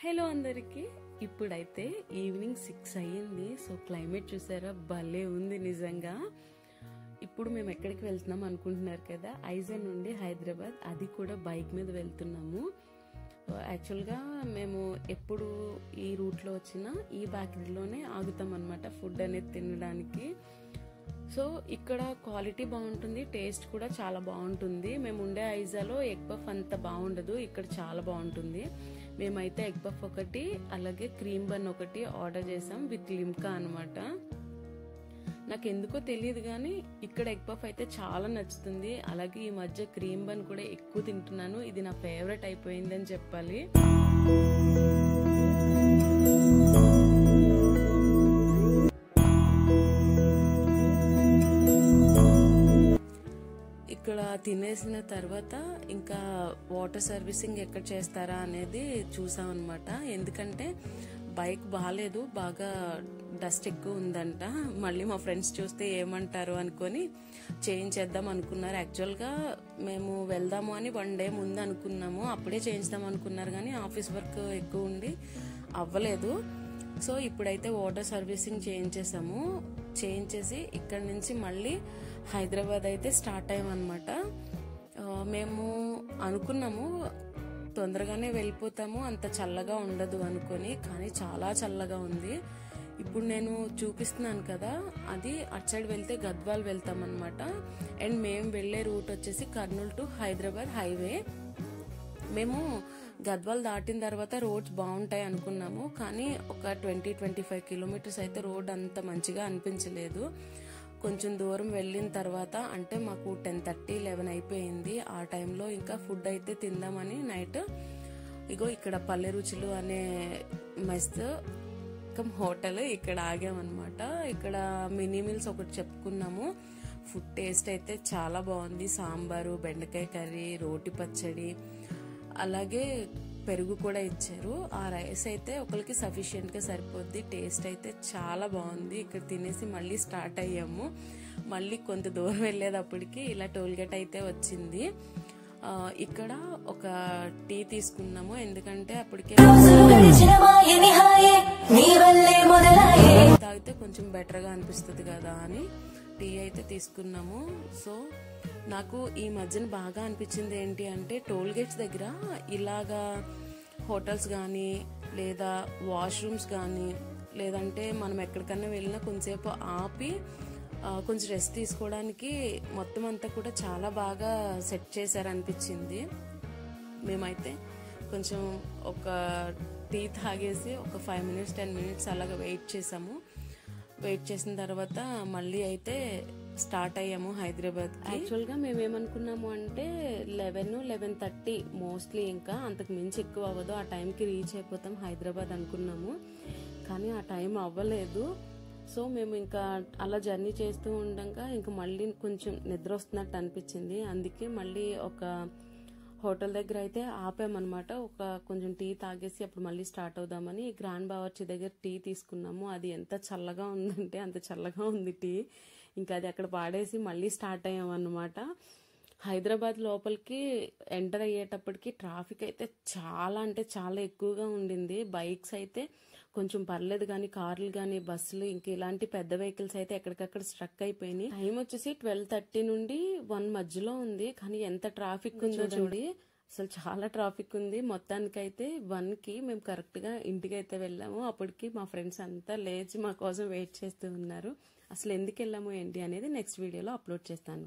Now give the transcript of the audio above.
Hello అందరికి, ఇప్పుడైతే evening 6 అయ్యింది. సో క్లైమేట్ చూసారా, భలే ఉంది నిజంగా. ఇప్పుడు మేము ఎక్కడికి వెళ్తున్నాం అనుకుంటున్నారు కదా, ఐజాగ్ నుండి హైదరాబాద్, అది కూడా బైక్ మీద వెళ్తున్నాము. యాక్చువల్గా మేము ఎప్పుడు ఈ రూట్లో వచ్చినా ఈ బేకరీలోనే ఆగుతాం అనమాట ఫుడ్ అనేది తినడానికి. సో ఇక్కడ క్వాలిటీ బాగుంటుంది, టేస్ట్ కూడా చాలా బాగుంటుంది. మేము ఉండే ఐజాలో ఎగ్ పఫ్ అంత బాగుండదు, ఇక్కడ చాలా బాగుంటుంది. మేమైతే ఎగ్ పఫ్ ఒకటి, అలాగే క్రీమ్ బన్ ఒకటి ఆర్డర్ చేసాం విత్ లిమ్కా అనమాట. నాకు ఎందుకో తెలియదు కానీ ఇక్కడ ఎగ్ పఫ్ అయితే చాలా నచ్చుతుంది. అలాగే ఈ మధ్య క్రీమ్ బన్ కూడా ఎక్కువ తింటున్నాను. ఇది నా ఫేవరెట్ అయిపోయింది అని చెప్పాలి. ఇక్కడ తినేసిన తర్వాత ఇంకా వాటర్ సర్వీసింగ్ ఎక్కడ చేస్తారా అనేది చూసాం అనమాట. ఎందుకంటే బైక్ బాగాలేదు, బాగా డస్ట్ ఎక్కువ ఉందంట. మళ్ళీ మా ఫ్రెండ్స్ చూస్తే ఏమంటారు అనుకొని చేయించేద్దాం అనుకున్నారు. యాక్చువల్గా మేము వెళ్దాము అని 1 డే ముందు అనుకున్నాము, అప్పుడే చేయించుదాం అనుకున్నారు కానీ ఆఫీస్ వర్క్ ఎక్కువ ఉండి అవ్వలేదు. సో ఇప్పుడైతే వాటర్ సర్వీసింగ్ చేయించేసి ఇక్కడ నుంచి మళ్ళీ హైదరాబాద్ అయితే స్టార్ట్ అయ్యామన్నమాట. మేము అనుకున్నాము తొందరగానే వెళ్ళిపోతాము, అంత చల్లగా ఉండదు అనుకొని, కానీ చాలా చల్లగా ఉంది. ఇప్పుడు నేను చూపిస్తున్నాను కదా, అది అటు సైడ్ వెళ్తే గద్వాల్ వెళ్తామన్నమాట. అండ్ మేము వెళ్లే రూట్ వచ్చేసి కర్నూలు టు హైదరాబాద్ హైవే. మేము గద్వాల్ దాటిన తర్వాత రోడ్స్ బాగుంటాయి అనుకున్నాము, కానీ ఒక 20-25 కిలోమీటర్స్ అయితే రోడ్ అంత మంచిగా అనిపించలేదు. కొంచెం దూరం వెళ్ళిన తర్వాత, అంటే మాకు 10:30-11 అయిపోయింది. ఆ టైంలో ఇంకా ఫుడ్ అయితే తిందామని నైట్ ఇగో ఇక్కడ పల్లె రుచులు అనే మస్త్ హోటల్ ఇక్కడ ఆగామన్నమాట. ఇక్కడ మినీ మీల్స్ ఒకటి చెప్పుకున్నాము. ఫుడ్ టేస్ట్ అయితే చాలా బాగుంది. సాంబారు, బెండకాయ కర్రీ, రోటి పచ్చడి, అలాగే పెరుగు కూడా ఇచ్చారు. ఆ రైస్ అయితే ఒకరికి సఫిషియెంట్ గా సరిపోద్ది. టేస్ట్ అయితే చాలా బాగుంది. ఇక్కడ తినేసి మళ్ళీ స్టార్ట్ అయ్యాము. మళ్ళీ కొంత దూరం వెళ్ళేటప్పటికి ఇలా టోల్ గేట్ అయితే వచ్చింది. ఇక్కడ ఒక టీ తీసుకున్నాము, ఎందుకంటే అప్పటికే తాగితే కొంచెం బెటర్ గా అనిపిస్తుంది కదా అని టీ అయితే తీసుకున్నాము. సో నాకు ఈ మధ్యన బాగా అనిపించింది ఏంటి అంటే, టోల్ గేట్స్ దగ్గర ఇలాగా హోటల్స్ కానీ లేదా వాష్రూమ్స్ కానీ, లేదంటే మనం ఎక్కడికన్నా వెళ్ళినా కొంచెంసేపు ఆపి కొంచెం రెస్ట్ తీసుకోవడానికి మొత్తం అంతా కూడా చాలా బాగా సెట్ చేశారనిపించింది. మేమైతే కొంచెం ఒక టీ తాగేసి ఒక 5 minutes 10 minutes అలాగా వెయిట్ చేసాము. వెయిట్ చేసిన తర్వాత మళ్ళీ అయితే స్టార్ట్ అయ్యాము హైదరాబాద్. యాక్చువల్గా మేమేమనుకున్నాము అంటే 11-11:30 మోస్ట్లీ, ఇంకా అంతకు మించి ఎక్కువ అవ్వదు, ఆ టైంకి రీచ్ అయిపోతాం హైదరాబాద్ అనుకున్నాము. కానీ ఆ టైం అవ్వలేదు. సో మేము ఇంకా అలా జర్నీ చేస్తూ ఉండగా ఇంకా మళ్ళీ కొంచెం నిద్ర వస్తున్నట్టు అనిపించింది. అందుకే మళ్ళీ ఒక హోటల్ దగ్గర అయితే ఆపామన్నమాట. కొంచెం టీ తాగేసి అప్పుడు మళ్ళీ స్టార్ట్ అవుదామని గ్రాండ్ బావర్చి దగ్గర టీ తీసుకున్నాము. అది ఎంత చల్లగా ఉందంటే అంత చల్లగా ఉంది టీ. ఇంకా అది అక్కడ పాడేసి మళ్ళీ స్టార్ట్ అయ్యామన్నమాట. హైదరాబాద్ లోపలికి ఎంటర్ అయ్యేటప్పటికి ట్రాఫిక్ అయితే చాలా అంటే చాలా ఎక్కువగా ఉండింది. బైక్స్ అయితే కొంచెం పర్లేదు, కానీ కార్లు కానీ బస్సులు ఇంకా ఇలాంటి పెద్ద వెహికల్స్ అయితే ఎక్కడికక్కడ స్ట్రక్ అయిపోయినాయి. టైం వచ్చేసి 12:30 నుండి 1 మధ్యలో ఉంది, కానీ ఎంత ట్రాఫిక్ ఉందో చూడండి. అసలు చాలా ట్రాఫిక్ ఉంది. మొత్తానికైతే 1కి మేము కరెక్ట్ గా ఇంటికి అయితే వెళ్ళాము. అప్పటికి మా ఫ్రెండ్స్ అంతా లేచి మా కోసం వెయిట్ చేస్తూ ఉన్నారు. అసలు ఎందుకు వెళ్ళాము ఏంటి అనేది నెక్స్ట్ వీడియోలో అప్లోడ్ చేస్తాను.